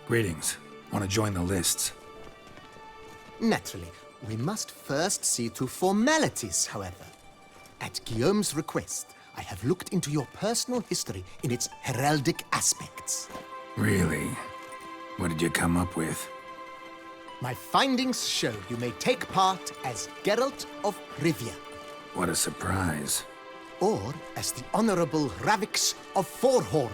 Greetings. Want to join the lists? Naturally. We must first see to formalities, however. At Guillaume's request, I have looked into your personal history in its heraldic aspects. Really? What did you come up with? My findings show you may take part as Geralt of Rivia, What a surprise. or as the Honorable Ravix of Forhorn.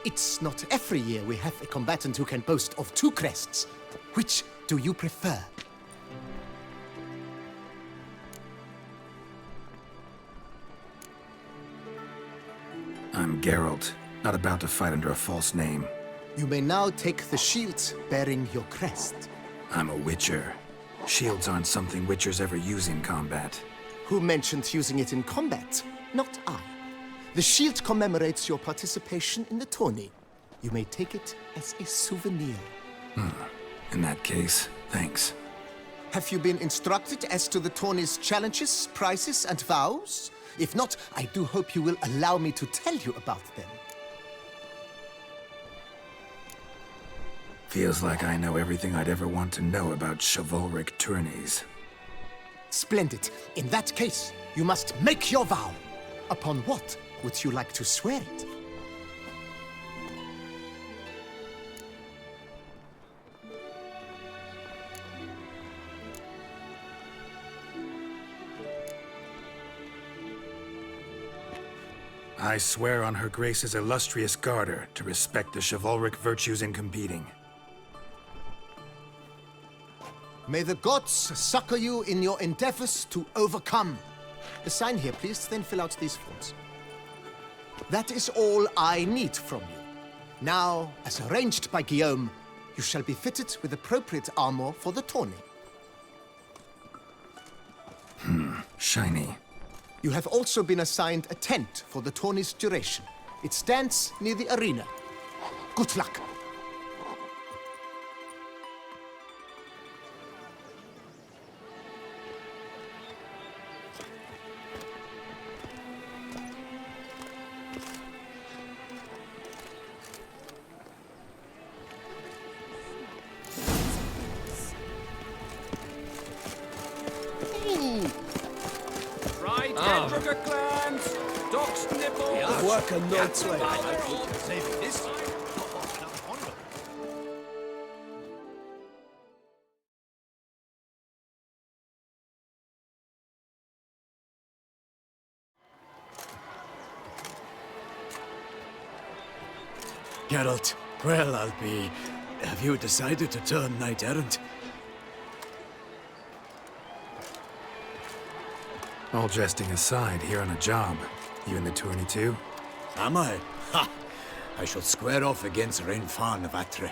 It's not every year we have a combatant who can boast of 2 crests. Which do you prefer? I'm Geralt, not about to fight under a false name. You may now take the shield bearing your crest. I'm a witcher. Shields aren't something witchers ever use in combat. Who mentioned using it in combat? Not I. The shield commemorates your participation in the tourney. You may take it as a souvenir. In that case, thanks. Have you been instructed as to the tourney's challenges, prizes, and vows? If not, I do hope you will allow me to tell you about them. Feels like I know everything I'd ever want to know about chivalric tourneys. Splendid. In that case, you must make your vow. Upon what would you like to swear it? I swear on Her Grace's illustrious garter to respect the chivalric virtues in competing. May the gods succor you in your endeavors to overcome. Sign here, please, then fill out these forms. That is all I need from you. Now, as arranged by Guillaume, you shall be fitted with appropriate armor for the tourney. Shiny. You have also been assigned a tent for the tourney's duration. It stands near the arena. Good luck. Work and no play. Geralt, well, I'll be... Have you decided to turn knight-errant? All jesting aside, here on a job. You in the tourney too? Am I? Ha! I shall square off against Renfan of Atre.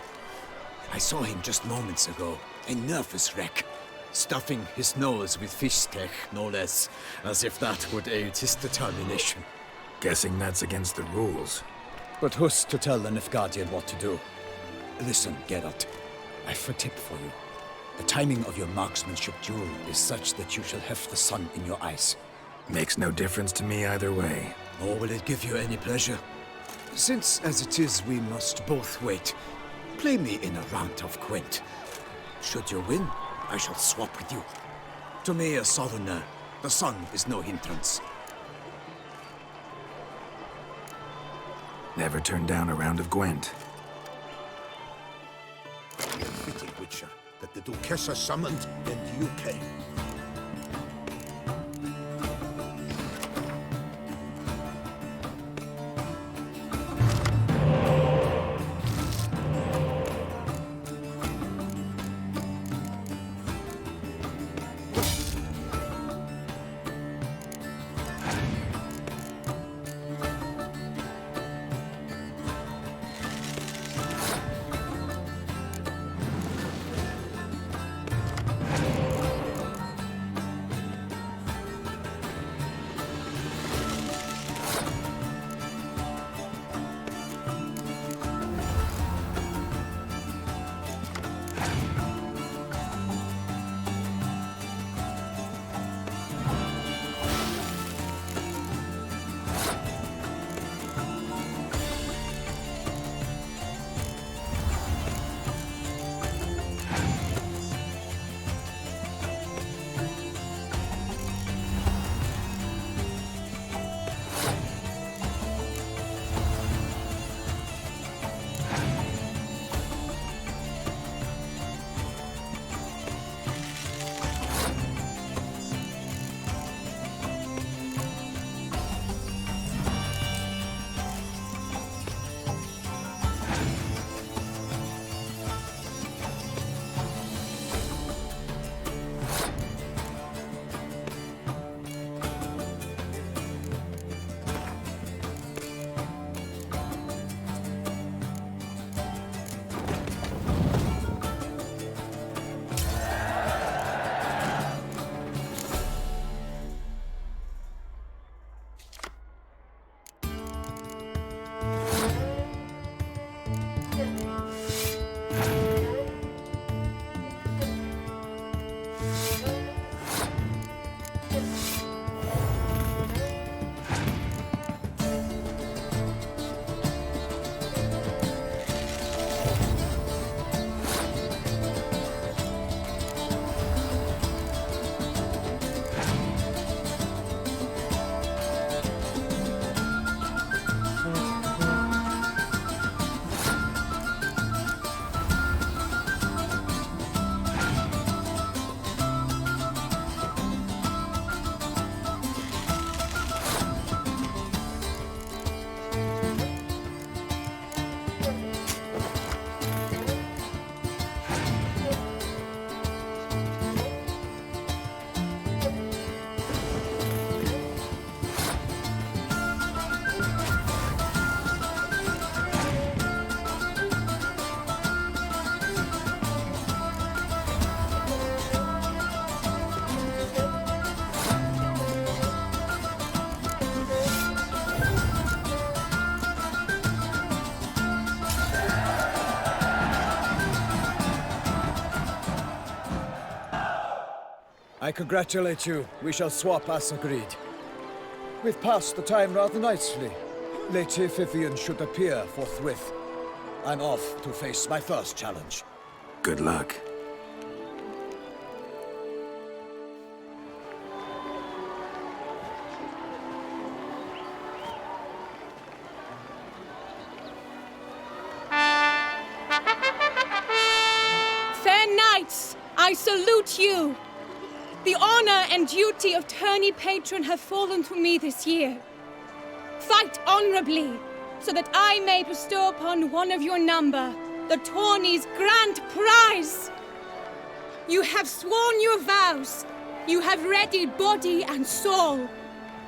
I saw him just moments ago, a nervous wreck, stuffing his nose with fish steak, no less, as if that would aid his determination. Guessing that's against the rules. But who's to tell the Nilfgaardian what to do? Listen, Geralt, I've a tip for you. The timing of your marksmanship duel is such that you shall have the sun in your eyes. Makes no difference to me either way. Nor will it give you any pleasure. Since, as it is, we must both wait, play me in a round of Gwent. Should you win, I shall swap with you. To me, a southerner, the sun is no hindrance. Never turned down a round of Gwent. Fitting, Witcher, that the Duchessa summoned and you came. I congratulate you. We shall swap as agreed. We've passed the time rather nicely. Lady Vivian should appear forthwith. I'm off to face my first challenge. Good luck. Fair knights, I salute you. The honor and duty of tourney patron have fallen to me this year. Fight honorably, so that I may bestow upon one of your number the tourney's grand prize. You have sworn your vows. You have readied body and soul.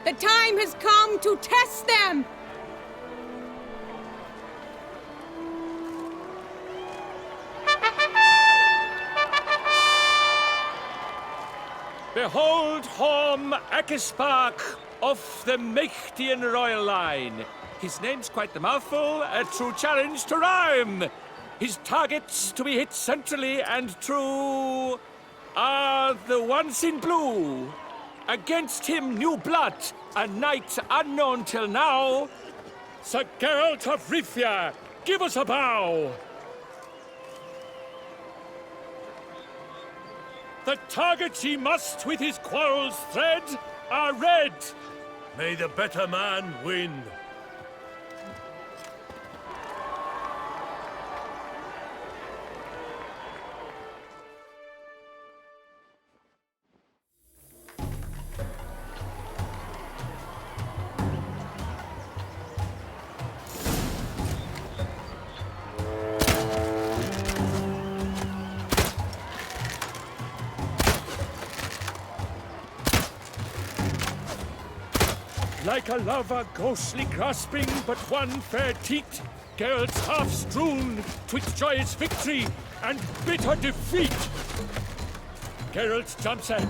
The time has come to test them. Behold Horm Akispark of the Mechtian royal line. His name's quite the mouthful, a true challenge to rhyme. His targets to be hit centrally and true are the ones in blue. Against him, new blood, a knight unknown till now. Sir Geralt of Rivia, give us a bow. The targets he must with his quarrels thread are red. May the better man win. Like a lover ghostly grasping but one fair teat, Geralt's half strewn twixt joyous victory and bitter defeat. Geralt jumps in.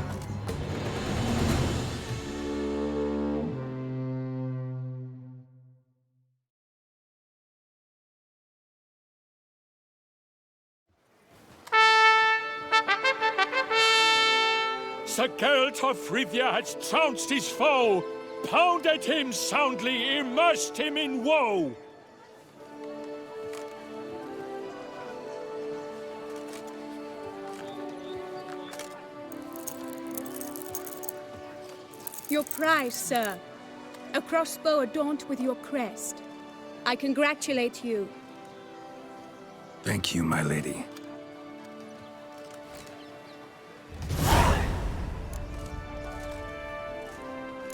Sir Geralt of Rivia has trounced his foe, pounded him soundly, immersed him in woe. Your prize, sir. A crossbow adorned with your crest. I congratulate you. Thank you, my lady.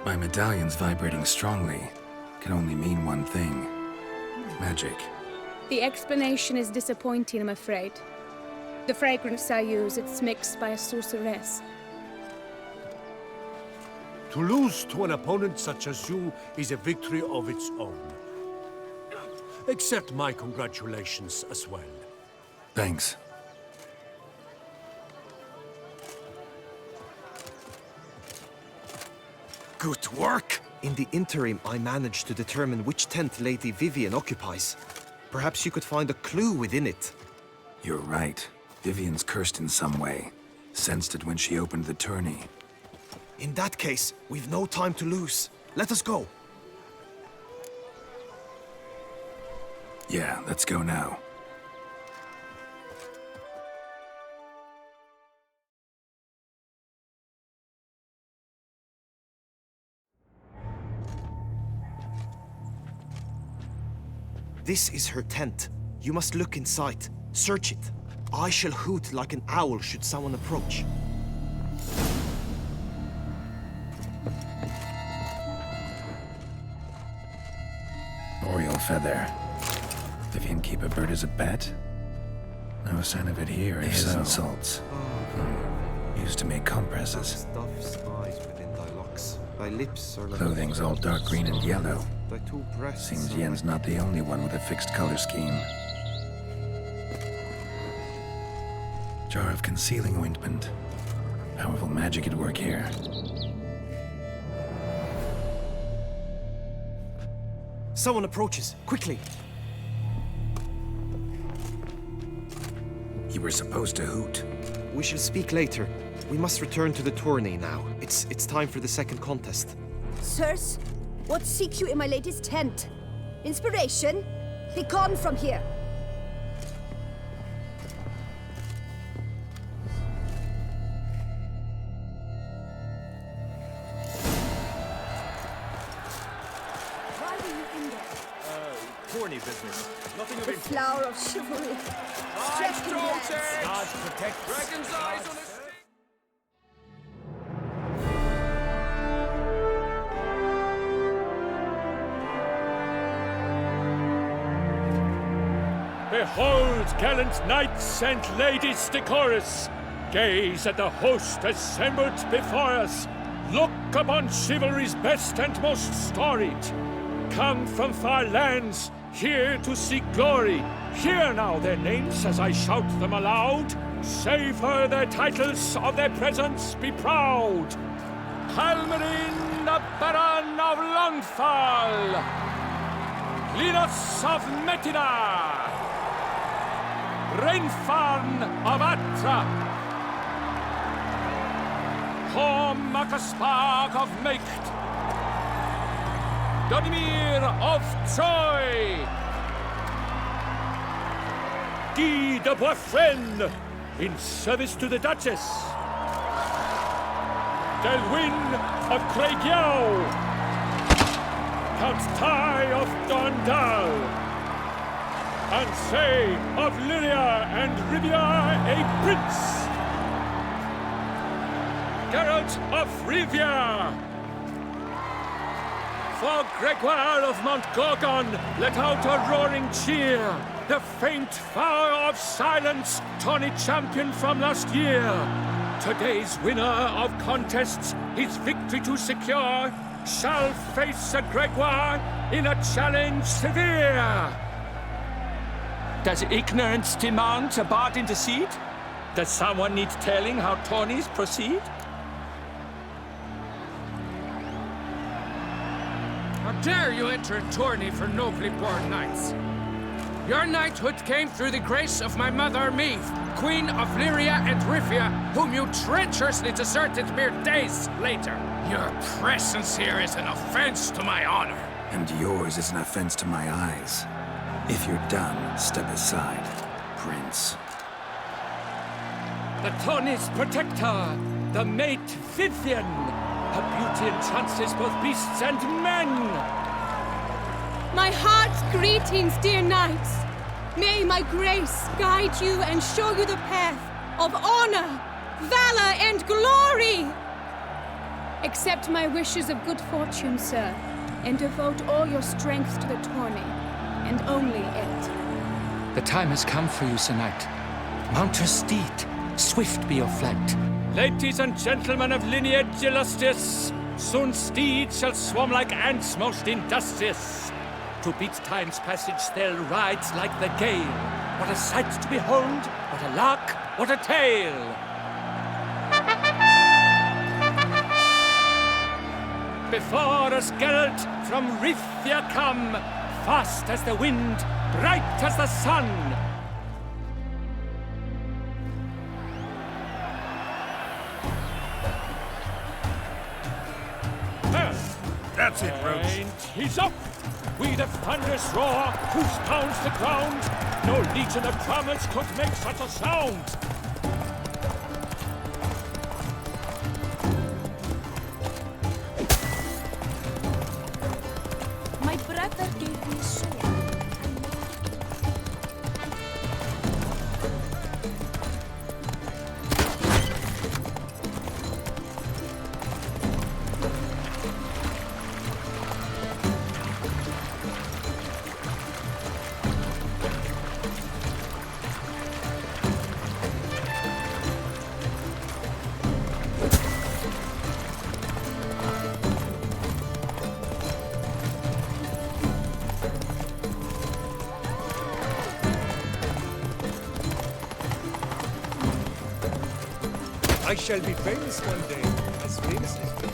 My medallion's vibrating strongly. Can only mean one thing. Magic. The explanation is disappointing, I'm afraid. The fragrance I use, it's mixed by a sorceress. To lose to an opponent such as you is a victory of its own. Accept my congratulations as well. Thanks. Good work! In the interim, I managed to determine which tent Lady Vivian occupies. Perhaps you could find a clue within it. You're right. Vivian's cursed in some way. Sensed it when she opened the tourney. In that case, we've no time to lose. Let us go. Yeah, let's go now. This is her tent. You must look inside. Search it. I shall hoot like an owl should someone approach. Oriole feather. Vivian keep a bird as a pet? No sign of it here, if so. Salts. Used to make compresses. Stuff's eyes within thy locks. Thy lips are like Clothing's all dark green and yellow. thy two breasts. Seems are Yen's not the only one with a fixed color scheme. Jar of concealing ointment. Powerful magic at work here. Someone approaches. Quickly! You were supposed to hoot. We shall speak later. We must return to the tourney now. It's time for the second contest. Sirs, what seek you in my lady's tent? Inspiration? Be gone from here! Why were you in there? Tourney business. Nothing of The flower of chivalry. Striking glance. God protect Dragon's eyes on his... Behold, gallant knights and ladies decorous, gaze at the host assembled before us. Look upon chivalry's best and most storied. Come from far lands, here to seek glory. Hear now their names as I shout them aloud. Savor their titles, of their presence be proud. Halmarin, the Baron of Longfall. Linus of Metina. Rainfarn of Atra, Macaspark of Meicht, Donimir of Troy, Guy de Boisfren, in service to the Duchess, Delwyn of Craigiau, Count Tai of Dondal, Ansay of Lyria and Rivia a prince! Geralt of Rivia! For Gregoire of Mount Gorgon, let out a roaring cheer! The faint fire of silence, tawny champion from last year! Today's winner of contests, his victory to secure, shall face a Gregoire in a challenge severe! Does ignorance demand a bard in the seat? Does someone need telling how tourneys proceed? How dare you enter a tourney for nobly born knights? Your knighthood came through the grace of my mother Meve, Queen of Lyria and Rivia, whom you treacherously deserted mere days later. Your presence here is an offense to my honor. And yours is an offense to my eyes. If you're done, step aside, Prince. The tourney's protector, the mate Vivian. Her beauty entrances both beasts and men. My heart's greetings, dear knights. May my grace guide you and show you the path of honor, valor, and glory. Accept my wishes of good fortune, sir, and devote all your strength to the tourney. And only it. The time has come for you, Sir Knight. Mount your steed. Swift be your flight. Ladies and gentlemen of lineage illustrious, soon steeds shall swarm like ants most industrious. To beat time's passage they'll ride like the gale. What a sight to behold, what a lark, what a tale! Before us Geralt from Rivia come, fast as the wind, bright as the sun. That's it, Bruxa. And he's up! We the thunderous roar, whose pounds the ground. No legion of drummers could make such a sound. My brother gave me a sword. I shall be famous one day, as famous as you.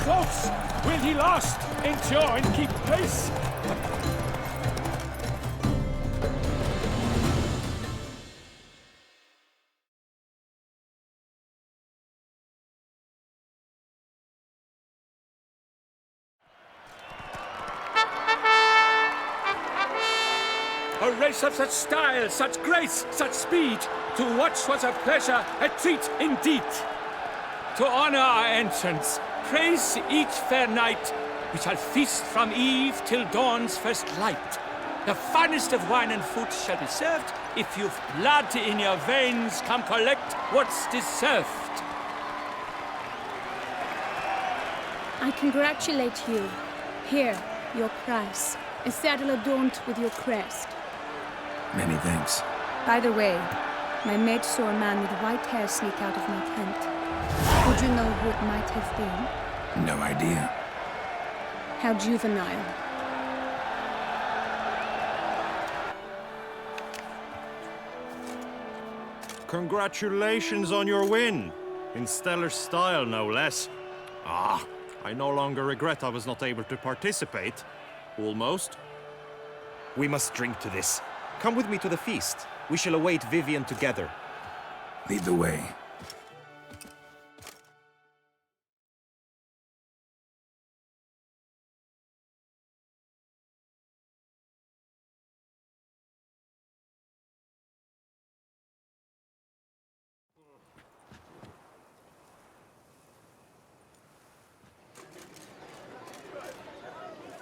thoughts? Will he last, endure, and keep pace? A race of such style, such grace, such speed. To watch was a pleasure, a treat indeed. To honor our entrance, praise each fair knight. We shall feast from eve till dawn's first light. The finest of wine and food shall be served. If you've blood in your veins, come collect what's deserved. I congratulate you. Here, your prize. A saddle adorned with your crest. Many thanks. By the way, my maid saw a man with white hair sneak out of my tent. Would you know who it might have been? No idea. How juvenile. Congratulations on your win. In stellar style, no less. Ah, I no longer regret I was not able to participate. Almost. We must drink to this. Come with me to the feast. We shall await Vivian together. Lead the way.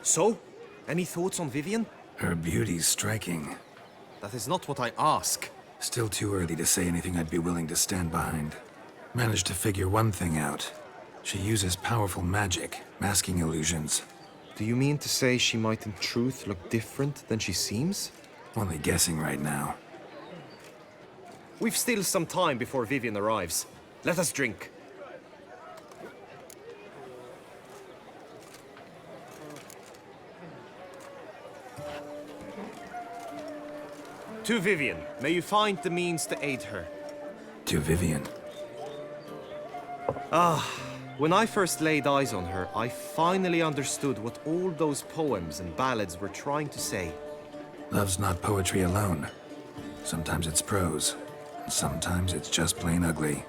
So, any thoughts on Vivian? Her beauty's striking. That is not what I ask. Still too early to say anything I'd be willing to stand behind. Managed to figure one thing out. She uses powerful magic, masking illusions. Do you mean to say she might in truth look different than she seems? Only guessing right now. We've still some time before Vivian arrives. Let us drink. To Vivian, may you find the means to aid her. To Vivian. When I first laid eyes on her, I finally understood what all those poems and ballads were trying to say. Love's not poetry alone. Sometimes it's prose. And sometimes it's just plain ugly.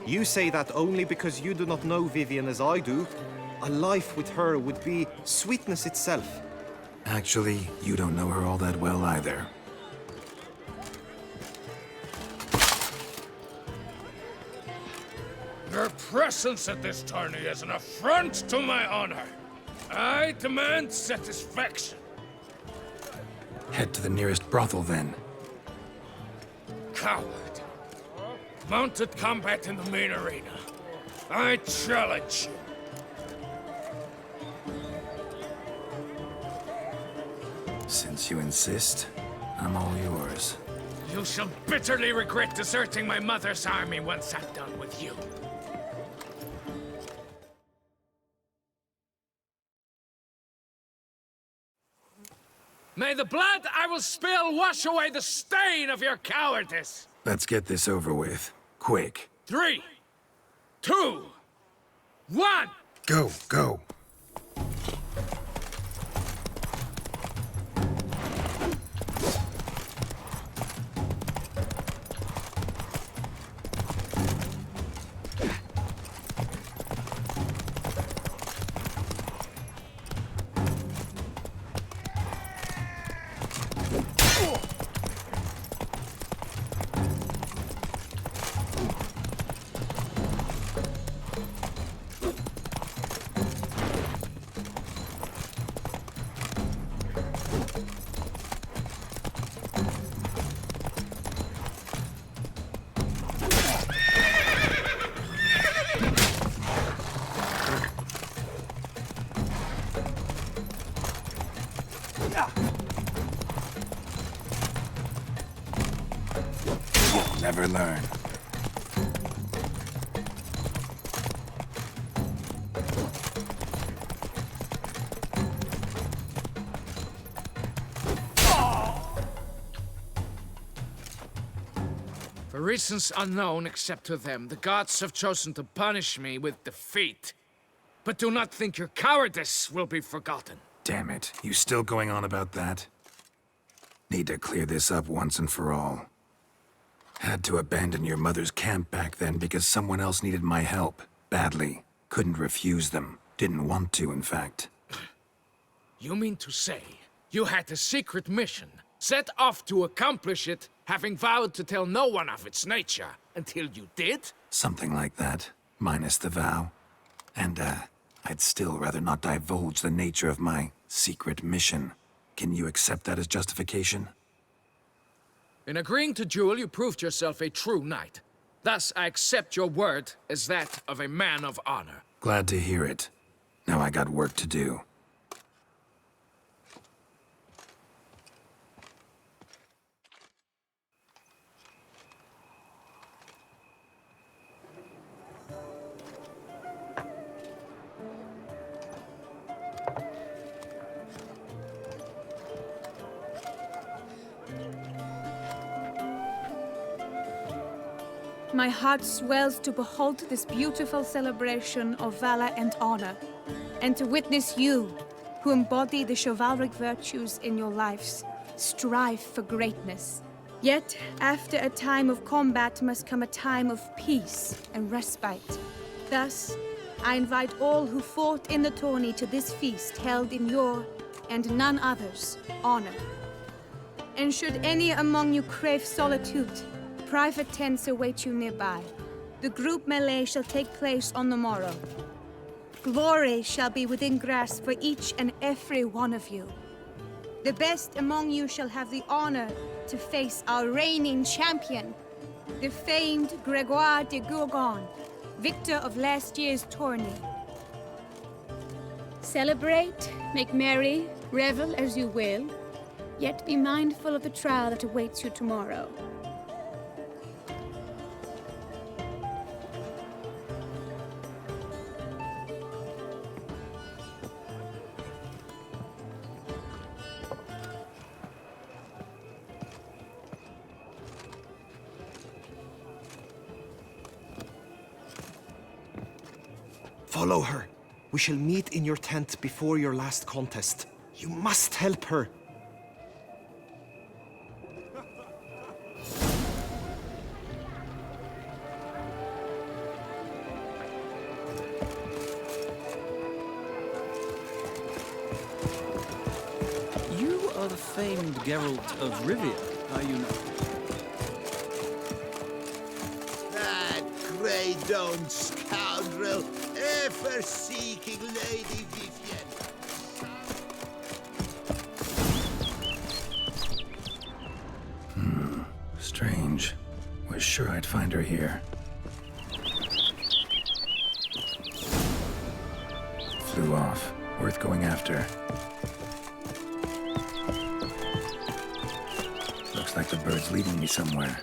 You say that only because you do not know Vivian as I do. A life with her would be sweetness itself. Actually, you don't know her all that well either. Your presence at this tourney is an affront to my honor. I demand satisfaction. Head to the nearest brothel, then. Coward. Mounted combat in the main arena. I challenge you. Since you insist, I'm all yours. You shall bitterly regret deserting my mother's army once I'm done with you. May the blood I will spill wash away the stain of your cowardice! Let's get this over with. Quick. 3, 2, 1! Go, go. Never learn. For reasons unknown except to them, the gods have chosen to punish me with defeat. but do not think your cowardice will be forgotten. Damn it, you still going on about that? Need to clear this up once and for all. Had to abandon your mother's camp back then because someone else needed my help. Badly. Couldn't refuse them. Didn't want to, in fact. You mean to say you had a secret mission, set off to accomplish it, having vowed to tell no one of its nature, until you did? Something like that, minus the vow. And, I'd still rather not divulge the nature of my secret mission. Can you accept that as justification? In agreeing to duel, you proved yourself a true knight. Thus, I accept your word as that of a man of honor. Glad to hear it. Now I got work to do. My heart swells to behold this beautiful celebration of valor and honor, and to witness you, who embody the chivalric virtues in your lives, strive for greatness. Yet, after a time of combat must come a time of peace and respite. Thus, I invite all who fought in the tourney to this feast held in your, and none other's, honor. And should any among you crave solitude, private tents await you nearby. The group melee shall take place on the morrow. Glory shall be within grasp for each and every one of you. The best among you shall have the honor to face our reigning champion, the famed Gregoire de Gourgon, victor of last year's tourney. Celebrate, make merry, revel as you will, yet be mindful of the trial that awaits you tomorrow. Follow her. We shall meet in your tent before your last contest. You must help her. You are the famed Geralt of Rivia, are you not? That grey-domed scoundrel, ever seeking Lady Vivienne. Strange. Was sure I'd find her here. Flew off. Worth going after. Looks like the bird's leading me somewhere.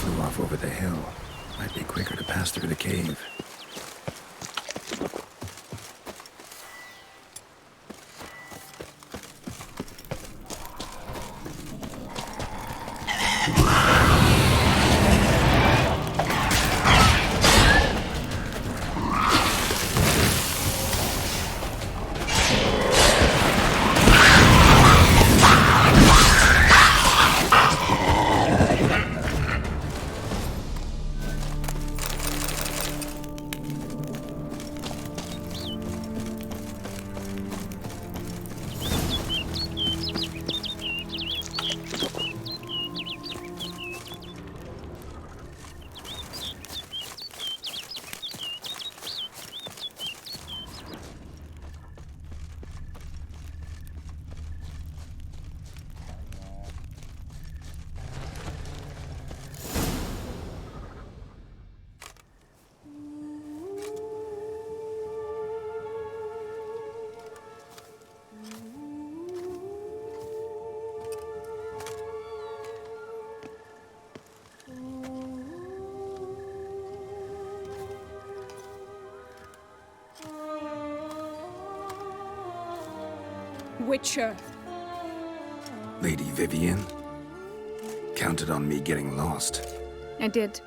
flew off over the hill. Might be quicker to pass through the cave. Witcher. Lady Vivian? Counted on me getting lost. I did.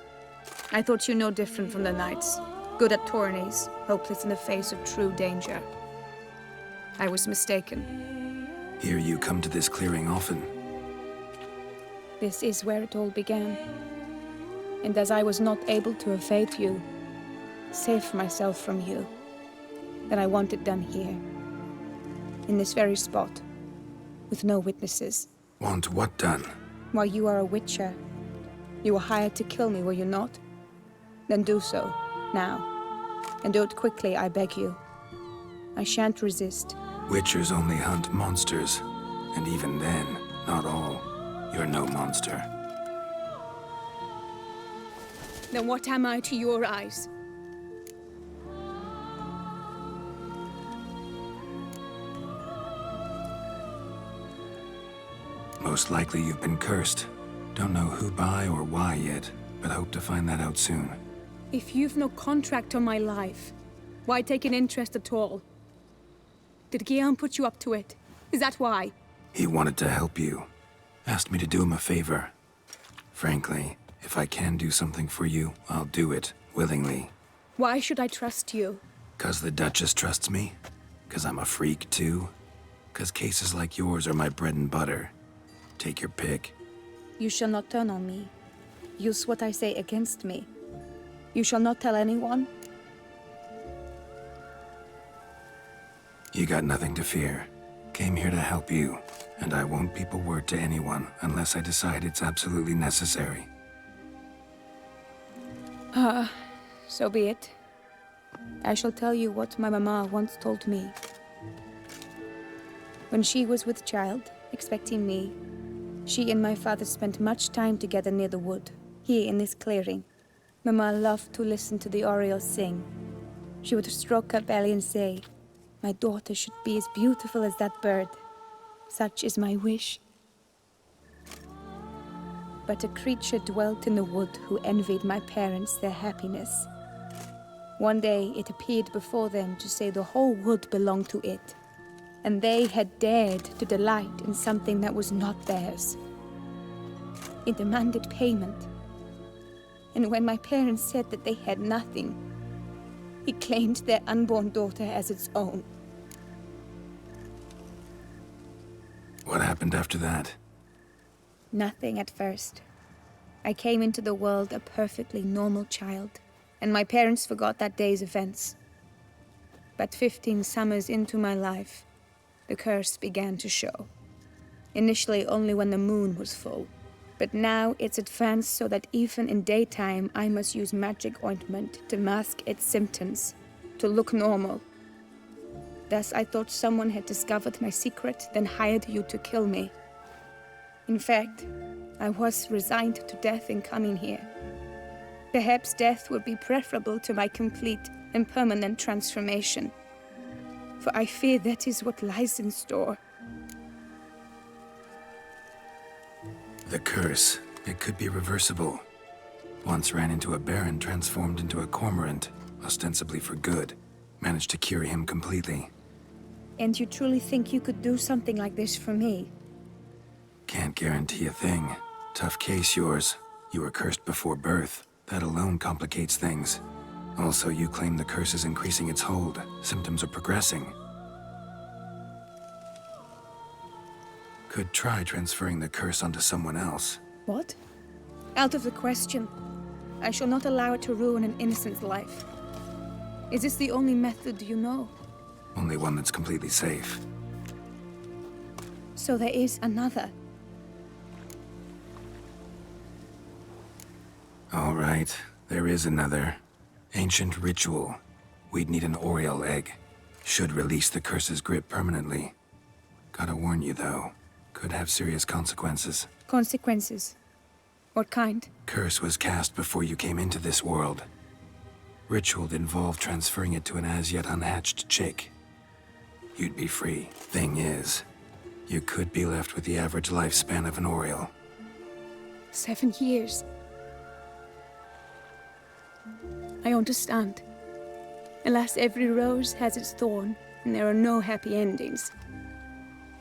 I thought you no different from the knights. Good at tourneys, hopeless in the face of true danger. I was mistaken. Hear you come to this clearing often. This is where it all began. And as I was not able to evade you, save myself from you, then I want it done here. In this very spot, with no witnesses. Want what done? While you are a witcher, you were hired to kill me, were you not? Then do so, now. And do it quickly, I beg you. I shan't resist. Witchers only hunt monsters. And even then, not all. You're no monster. Then what am I to your eyes? Most likely you've been cursed. Don't know who by or why yet, but hope to find that out soon. If you've no contract on my life, why take an interest at all? Did Guillaume put you up to it? Is that why? He wanted to help you. Asked me to do him a favor. Frankly, if I can do something for you, I'll do it, willingly. Why should I trust you? 'Cause the Duchess trusts me? 'Cause I'm a freak, too? 'Cause cases like yours are my bread and butter? Take your pick. You shall not turn on me. Use what I say against me. You shall not tell anyone? You got nothing to fear. Came here to help you, and I won't peep a word to anyone unless I decide it's absolutely necessary. So be it. I shall tell you what my mama once told me. When she was with child, expecting me, she and my father spent much time together near the wood, here in this clearing. Mama loved to listen to the orioles sing. She would stroke her belly and say, "My daughter should be as beautiful as that bird. Such is my wish." But a creature dwelt in the wood who envied my parents their happiness. One day it appeared before them to say the whole wood belonged to it, and they had dared to delight in something that was not theirs. It demanded payment. And when my parents said that they had nothing, it claimed their unborn daughter as its own. What happened after that? Nothing at first. I came into the world a perfectly normal child, and my parents forgot that day's events. But 15 summers into my life, the curse began to show. Initially only when the moon was full, but now it's advanced so that even in daytime I must use magic ointment to mask its symptoms, to look normal. Thus I thought someone had discovered my secret, then hired you to kill me. In fact, I was resigned to death in coming here. Perhaps death would be preferable to my complete and permanent transformation, for I fear that is what lies in store. The curse. It could be reversible. Once ran into a baron transformed into a cormorant, ostensibly for good. Managed to cure him completely. And you truly think you could do something like this for me? Can't guarantee a thing. Tough case, yours. You were cursed before birth. That alone complicates things. Also, you claim the curse is increasing its hold. Symptoms are progressing. Could try transferring the curse onto someone else. What? Out of the question. I shall not allow it to ruin an innocent's life. Is this the only method you know? Only one that's completely safe. So there is another. All right, there is another. Ancient ritual. We'd need an Oriole egg. Should release the curse's grip permanently. Gotta warn you, though. Could have serious consequences. Consequences? What kind? Curse was cast before you came into this world. Ritual involved transferring it to an as-yet unhatched chick. You'd be free. Thing is, you could be left with the average lifespan of an Oriole. 7 years. I understand. Alas, every rose has its thorn, and there are no happy endings.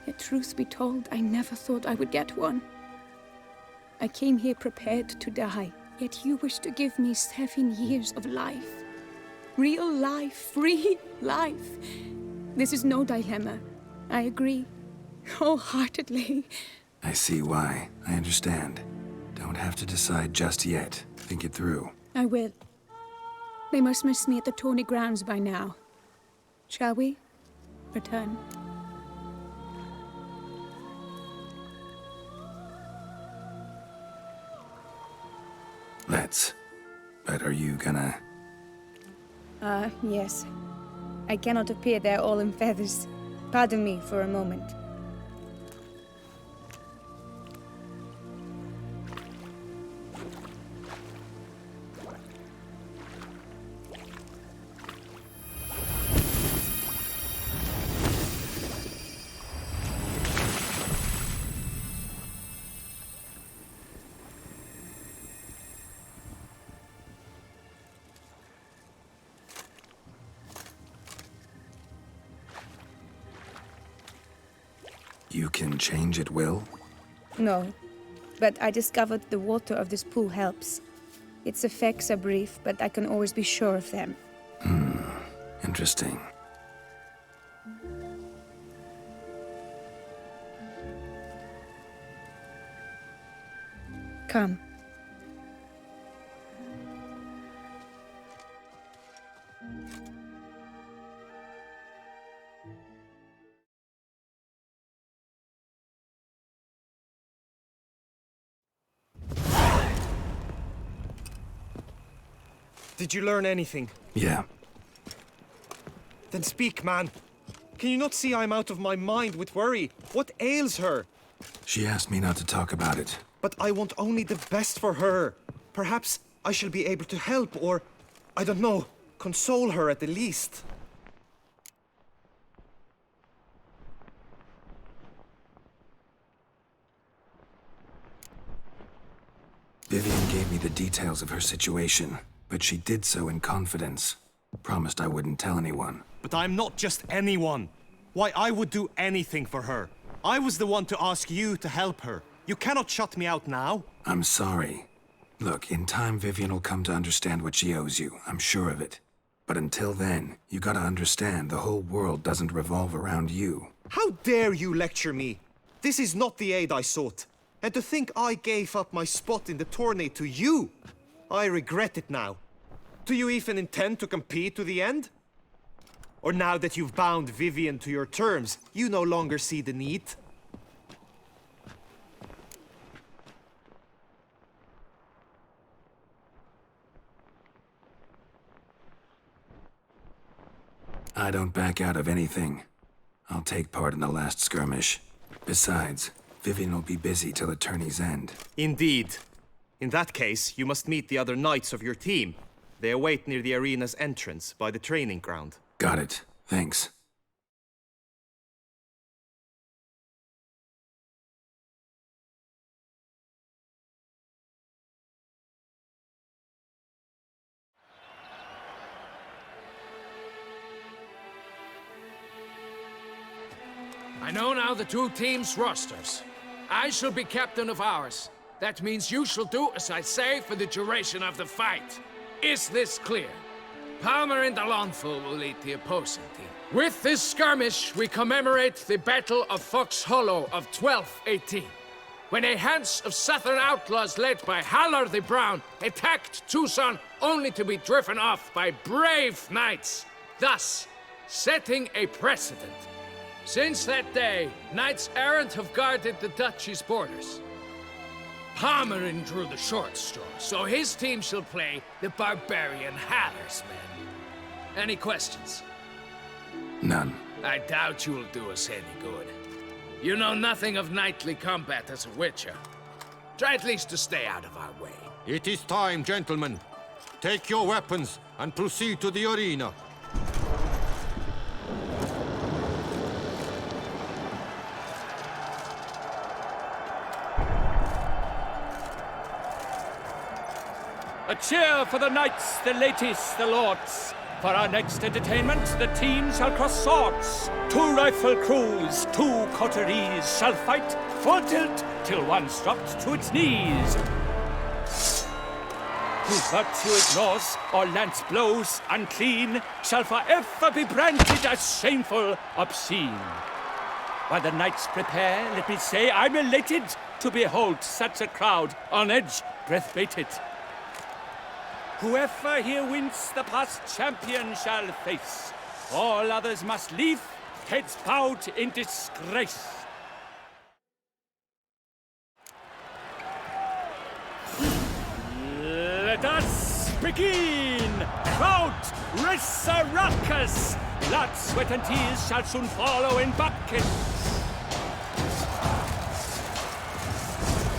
Yet truth be told, I never thought I would get one. I came here prepared to die, yet you wish to give me 7 years of life. Real life, free life. This is no dilemma. I agree. Wholeheartedly. I see why. I understand. Don't have to decide just yet. Think it through. I will. They must miss me at the tourney grounds by now. Shall we? Return. Let's. But are you gonna... Yes. I cannot appear there all in feathers. Pardon me for a moment. You can change at will? No, but I discovered the water of this pool helps. Its effects are brief, but I can always be sure of them. Interesting. Come. Did you learn anything? Yeah. Then speak, man. Can you not see I'm out of my mind with worry? What ails her? She asked me not to talk about it. But I want only the best for her. Perhaps I shall be able to help or, I don't know, console her at the least. Vivian gave me the details of her situation, but she did so in confidence. Promised I wouldn't tell anyone. But I'm not just anyone. Why, I would do anything for her. I was the one to ask you to help her. You cannot shut me out now. I'm sorry. Look, in time Vivian will come to understand what she owes you. I'm sure of it. But until then, you gotta understand the whole world doesn't revolve around you. How dare you lecture me? This is not the aid I sought. And to think I gave up my spot in the tourney to you! I regret it now. Do you even intend to compete to the end? Or now that you've bound Vivian to your terms, you no longer see the need? I don't back out of anything. I'll take part in the last skirmish. Besides, Vivian will be busy till the tourney's end. Indeed. In that case, you must meet the other knights of your team. They await near the arena's entrance, by the training ground. Got it. Thanks. I know now the two teams' rosters. I shall be captain of ours. That means you shall do as I say for the duration of the fight. Is this clear? Palmer and Alonful will lead the opposing team. With this skirmish, we commemorate the Battle of Fox Hollow of 1218, when a Hans of Southern outlaws led by Halar the Brown attacked Toussaint only to be driven off by brave knights, thus setting a precedent. Since that day, knights errant have guarded the duchy's borders. Palmerin drew the short straw, so his team shall play the barbarian Halar's men. Any questions? None. I doubt you will do us any good. You know nothing of knightly combat as a witcher. Try at least to stay out of our way. It is time, gentlemen. Take your weapons and proceed to the arena. A cheer for the knights, the ladies, the lords. For our next entertainment, the teams shall cross swords. 2 rifle crews, 2 coteries shall fight full tilt till one's dropped to its knees. Who virtue ignores or lance blows unclean shall forever be branded as shameful, obscene. While the knights prepare, let me say I'm elated to behold such a crowd on edge, breath baited. Whoever here wins the past champion shall face. All others must leave, heads bowed in disgrace. Let us begin! Crowd, raise a ruckus! Blood, sweat, and tears shall soon follow in buckets.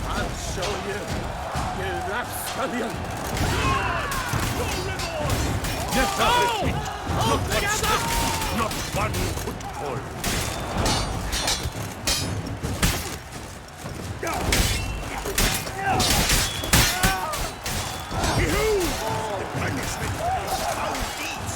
I'll show you, you rapscallion! Never retreat! Not one step, not one footfall! Behold the punishment of these foul deeds!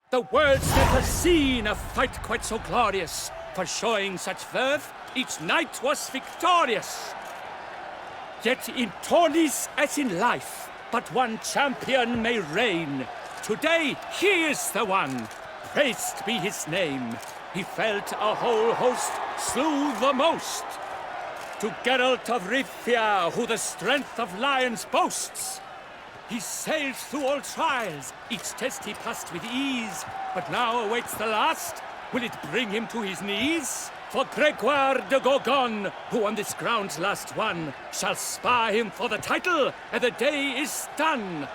The world's never seen a fight quite so glorious. For showing such verve, each knight was victorious. Yet in tourneys as in life, but one champion may reign. Today, he is the one. Praised be his name. He felt a whole host, slew the most. To Geralt of Rivia, who the strength of lions boasts. He sailed through all trials, each test he passed with ease. But now awaits the last. Will it bring him to his knees? For Gregoire de Gorgon, who on this ground last won, shall spar him for the title, and the day is done.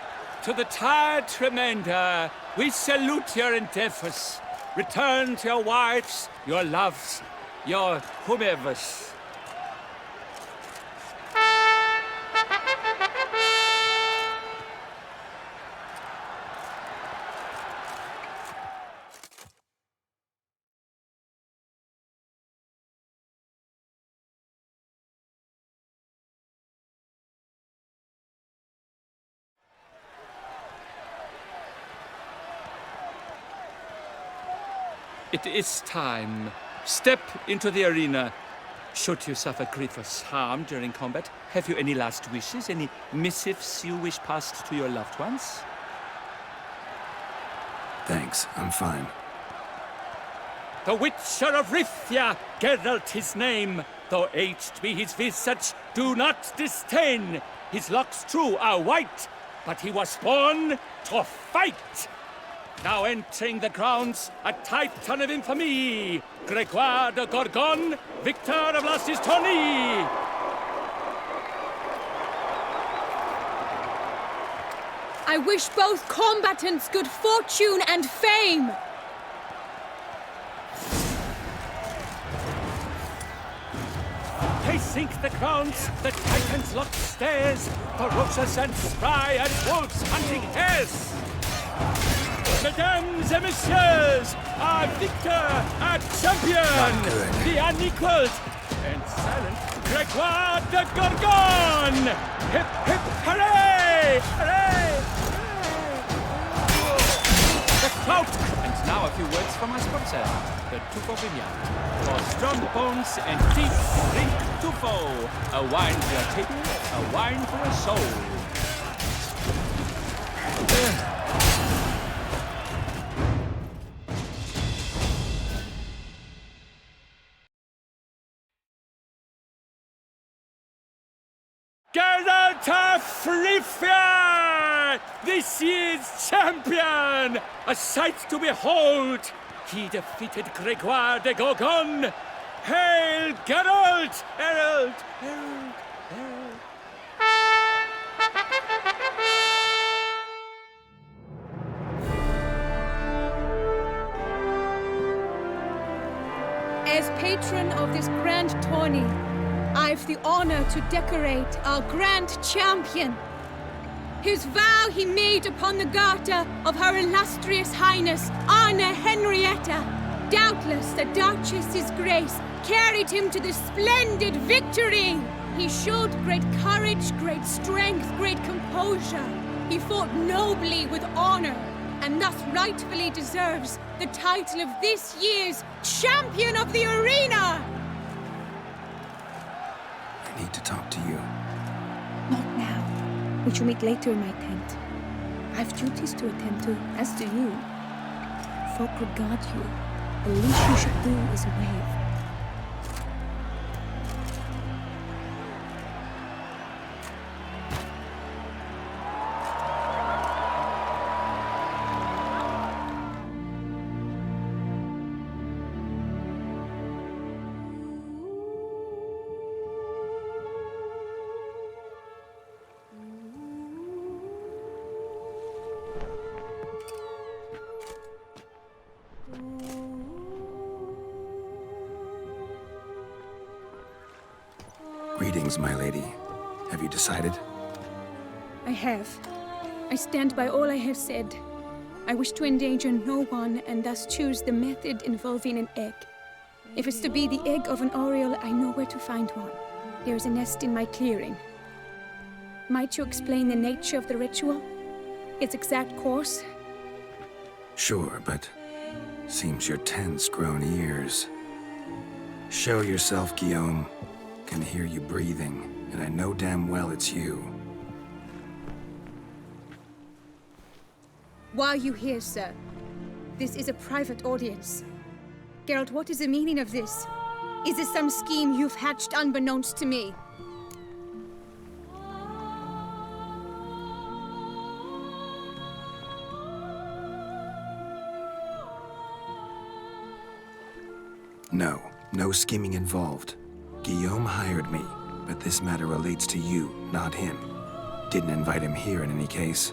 To the tired remainder, we salute your endeavors. Return to your wives, your loves, your whomevers. It is time. Step into the arena. Should you suffer grievous harm during combat, have you any last wishes? Any missives you wish passed to your loved ones? Thanks, I'm fine. The Witcher of Rivia, Geralt his name. Though aged be his visage, do not disdain. His locks true are white, but he was born to fight. Now entering the grounds, a titan of infamy, Gregoire de Gorgon, victor of last his tourney. I wish both combatants good fortune and fame. Pacing the grounds, the Titans locked stairs, ferocious and spry as wolves hunting hares. Mesdames et messieurs, our victor, our champion, the unequaled and silent Gregoire de Gorgon! Hip, hip, hooray! Hooray! The clout! And now a few words from my sponsor, the Toussaint Vineyard. For strong bones and teeth, drink Toussaint. A wine for a table, a wine for a soul. Geralt of Rivia! This year's champion! A sight to behold! He defeated Gregoire de Gorgon! Hail, Geralt! Herald! Herald! Herald! As patron of this grand tourney, I've the honor to decorate our grand champion. His vow he made upon the garter of her illustrious highness, Anna Henrietta. Doubtless the Duchess's grace carried him to this splendid victory. He showed great courage, great strength, great composure. He fought nobly with honor, and thus rightfully deserves the title of this year's Champion of the Arena! I need to talk to you. Not now. We shall meet later in my tent. I've duties to attend to, as do you. Folk regard you. The least you should do is wave. Greetings, my lady. Have you decided? I have. I stand by all I have said. I wish to endanger no one and thus choose the method involving an egg. If it's to be the egg of an oriole, I know where to find one. There is a nest in my clearing. Might you explain the nature of the ritual? Its exact course? Sure, but seems your tent's grown ears. Show yourself, Guillaume. Can hear you breathing, and I know damn well it's you. Why are you here, sir? This is a private audience. Geralt, what is the meaning of this? Is this some scheme you've hatched unbeknownst to me? No scheming involved. Guillaume hired me, but this matter relates to you, not him. Didn't invite him here in any case.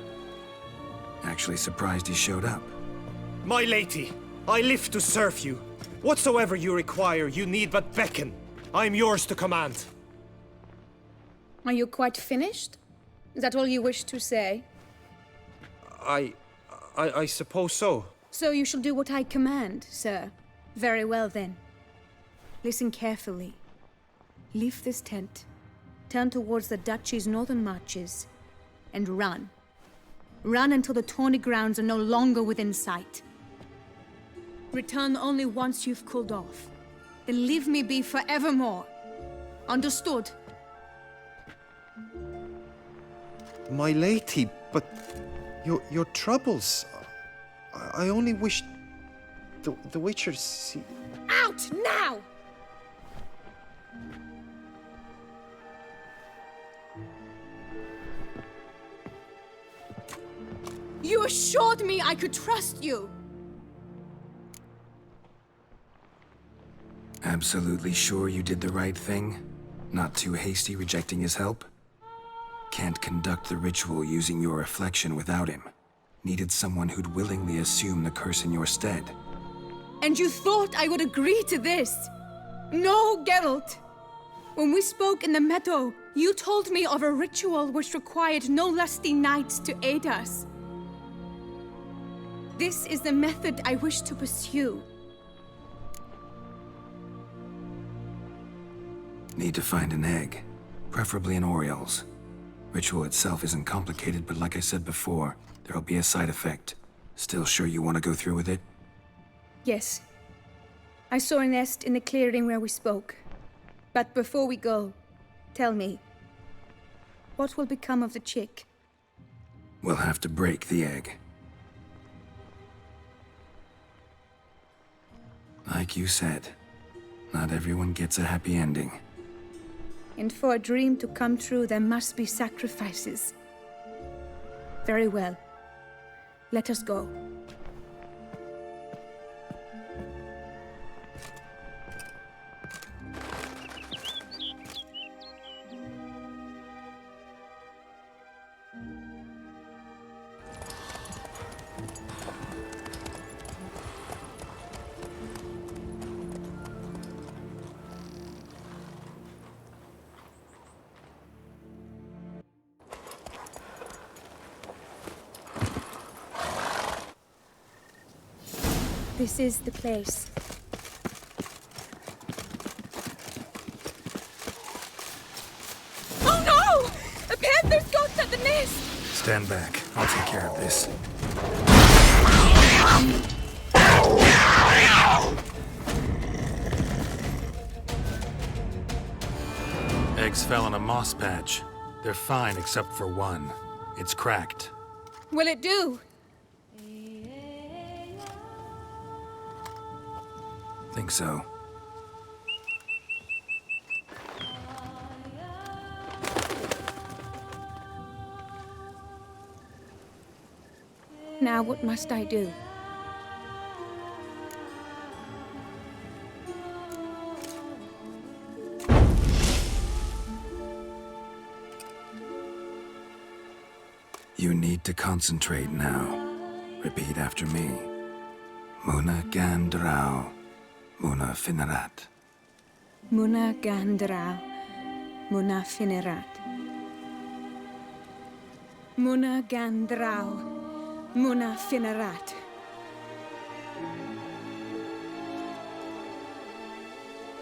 Actually surprised he showed up. My lady, I live to serve you. Whatsoever you require, you need but beckon. I am yours to command. Are you quite finished? Is that all you wish to say? I suppose so. So you shall do what I command, sir. Very well, then. Listen carefully. Leave this tent, turn towards the duchy's northern marches, and run. Run until the tourney grounds are no longer within sight. Return only once you've cooled off. Then leave me be forevermore. Understood? My lady, but your troubles. I only wish the Witcher see. Out now! You assured me I could trust you! Absolutely sure you did the right thing? Not too hasty rejecting his help? Can't conduct the ritual using your reflection without him. Needed someone who'd willingly assume the curse in your stead. And you thought I would agree to this? No, Geralt! When we spoke in the meadow, you told me of a ritual which required no lusty knights to aid us. This is the method I wish to pursue. Need to find an egg, preferably an Oriole's. Ritual itself isn't complicated, but like I said before, there'll be a side effect. Still sure you want to go through with it? Yes. I saw a nest in the clearing where we spoke. But before we go, tell me, what will become of the chick? We'll have to break the egg. Like you said, not everyone gets a happy ending. And for a dream to come true, there must be sacrifices. Very well. Let us go. This is the place. Oh no! A panther's got at the nest! Stand back. I'll take care of this. Eggs fell on a moss patch. They're fine except for one. It's cracked. Will it do? Think so. Now what must I do? You need to concentrate now. Repeat after me. Muna Gandrau. Muna Finerat. Muna Gandrau. Muna Finerat. Muna Gandrau. Muna Finerat.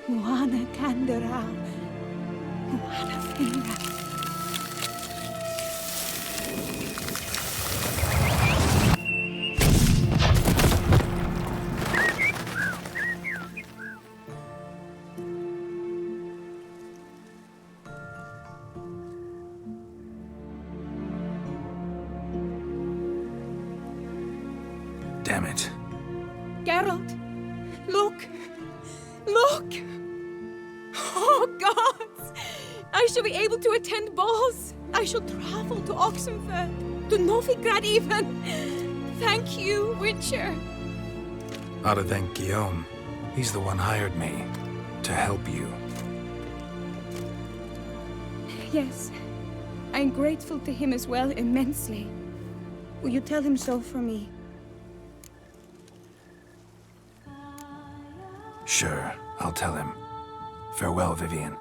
Muna Gandrau. Muna Finerat. Damn it. Geralt, look! Look! Oh, gods! I shall be able to attend balls. I shall travel to Oxenfurt, to Novigrad even. Thank you, Witcher. Ought to thank Guillaume. He's the one hired me to help you. Yes, I'm grateful to him as well, immensely. Will you tell him so for me? Sure, I'll tell him. Farewell, Vivian.